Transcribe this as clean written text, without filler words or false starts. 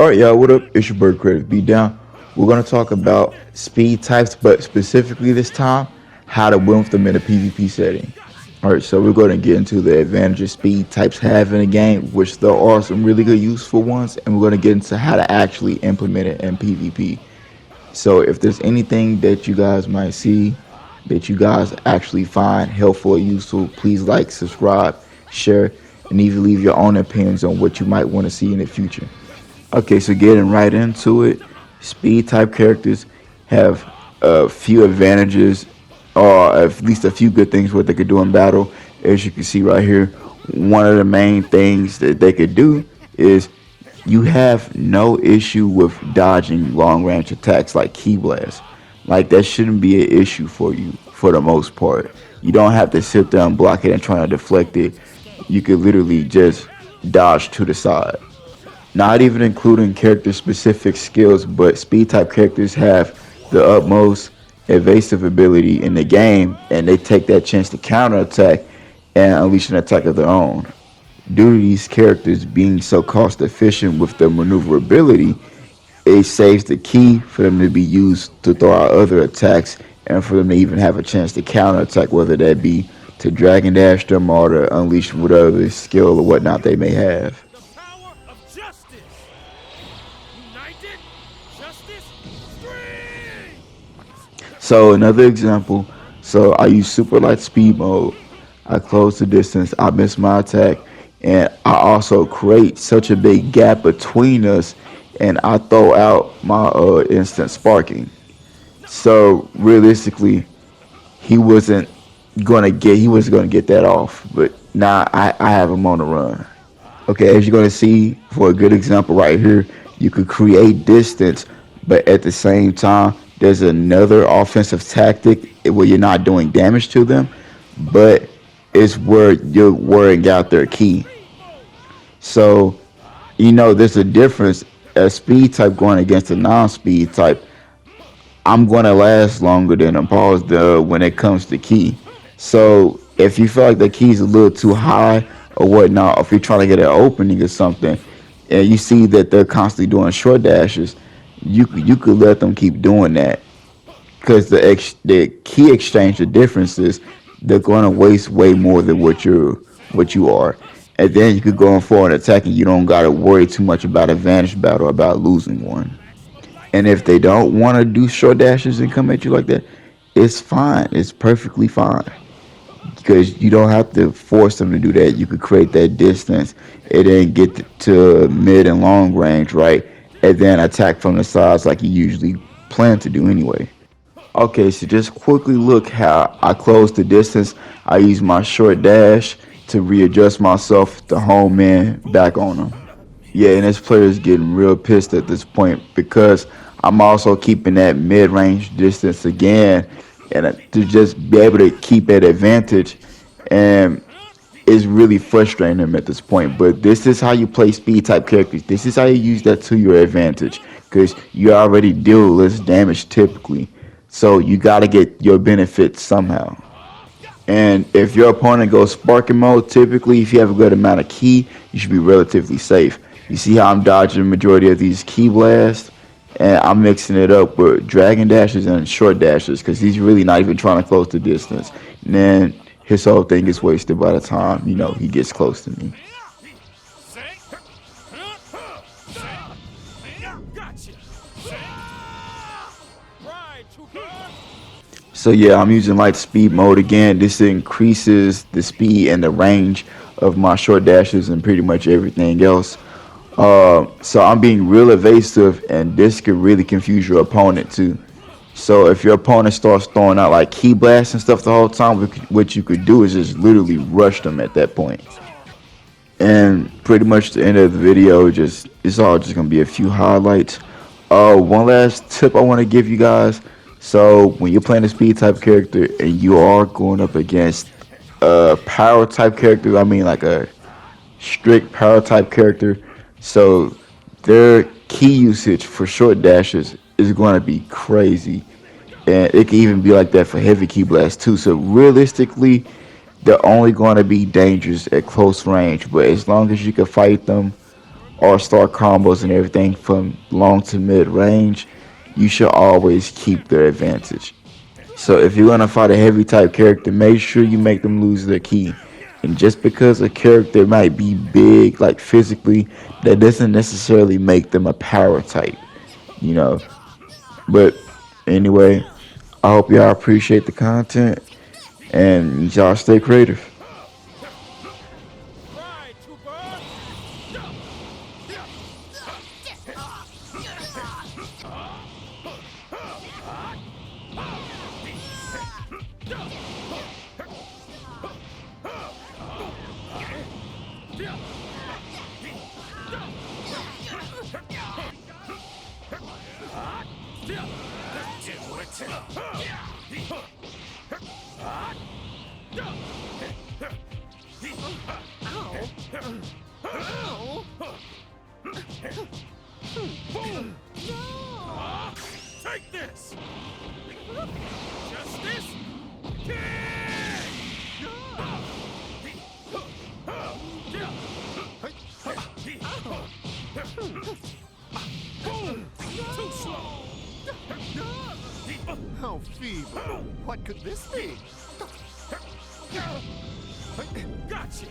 All right, y'all, what up? It's your bird Creative Beatdown. We're going to talk about speed types, but specifically this time, how to win with them in a PvP setting. All right, so we're going to get into the advantages speed types have in a game, which there are some really good useful ones, and we're going to get into how to actually implement it in PvP. So if there's anything that you guys might see that you guys actually find helpful or useful, please like, subscribe, share, and even leave your own opinions on what you might want to see in the future. Okay, so getting right into it, speed type characters have a few advantages, or at least a few good things what they could do in battle. As you can see right here, one of the main things that they could do is you have no issue with dodging long range attacks like key blast. Like that shouldn't be an issue for you for the most part. You don't have to sit there and block it and try to deflect it. You could literally just dodge to the side. Not even including character specific skills, but speed type characters have the utmost evasive ability in the game, and they take that chance to counterattack and unleash an attack of their own. Due to these characters being so cost efficient with their maneuverability, it saves the key for them to be used to throw out other attacks and for them to even have a chance to counterattack, whether that be to dragon dash them or to unleash whatever skill or whatnot they may have. The power of justice! United, justice, scream! So another example, so I use super light speed mode. I close the distance, I miss my attack, and I also create such a big gap between us, and I throw out my instant sparking. So realistically, he wasn't gonna get that off, but now I have him on the run. Okay, as you're gonna see for a good example right here, you could create distance, but at the same time, there's another offensive tactic where you're not doing damage to them, but it's where you're wearing out their key. So, there's a difference. A speed type going against a non-speed type, I'm going to last longer than a pause when it comes to key. So if you feel like the key's a little too high or whatnot, or if you're trying to get an opening or something, and you see that they're constantly doing short dashes, you could let them keep doing that because the key exchange, the difference is they're going to waste way more than what you are, and then you could go in for an attack and you don't got to worry too much about advantage battle about losing one. And if they don't want to do short dashes and come at you like that, it's fine. It's perfectly fine because you don't have to force them to do that. You could create that distance and then get to mid and long range, right? And then attack from the sides like you usually plan to do anyway. Okay, so just quickly look how I close the distance. I use my short dash to readjust myself to home in back on them. Yeah, and this player is getting real pissed at this point because I'm also keeping that mid-range distance again, and to just be able to keep that advantage, and it's really frustrating him at this point. But this is how you play speed type characters. This is how you use that to your advantage because you already deal less damage typically, so you got to get your benefits somehow. And if your opponent goes sparking mode, typically if you have a good amount of key, you should be relatively safe. You see how I'm dodging the majority of these key blasts, and I'm mixing it up with dragon dashes and short dashes because he's really not even trying to close the distance. And then his whole thing is wasted by the time he gets close to me. Gotcha! Right, Chuka! So yeah, I'm using light speed mode again. This increases the speed and the range of my short dashes and pretty much everything else. So I'm being real evasive, and this could really confuse your opponent too. So if your opponent starts throwing out like key blasts and stuff the whole time, what you could do is just literally rush them at that point. And pretty much the end of the video, just it's all just gonna be a few highlights. One last tip I want to give you guys. So when you're playing a speed type character and you are going up against a power type character, I mean like a strict power type character, so their key usage for short dashes is going to be crazy, and it can even be like that for heavy key blasts too. So realistically, they're only going to be dangerous at close range, but as long as you can fight them all-star combos and everything from long to mid-range, you should always keep the advantage. So if you're gonna fight a heavy type character, make sure you make them lose their key. And just because a character might be big, like physically, that doesn't necessarily make them a power type, you know. But anyway, I hope y'all appreciate the content and y'all stay creative. Right, Trooper! Take this! Justice? Boom! Too slow! How feeble. What could this be? Gotcha!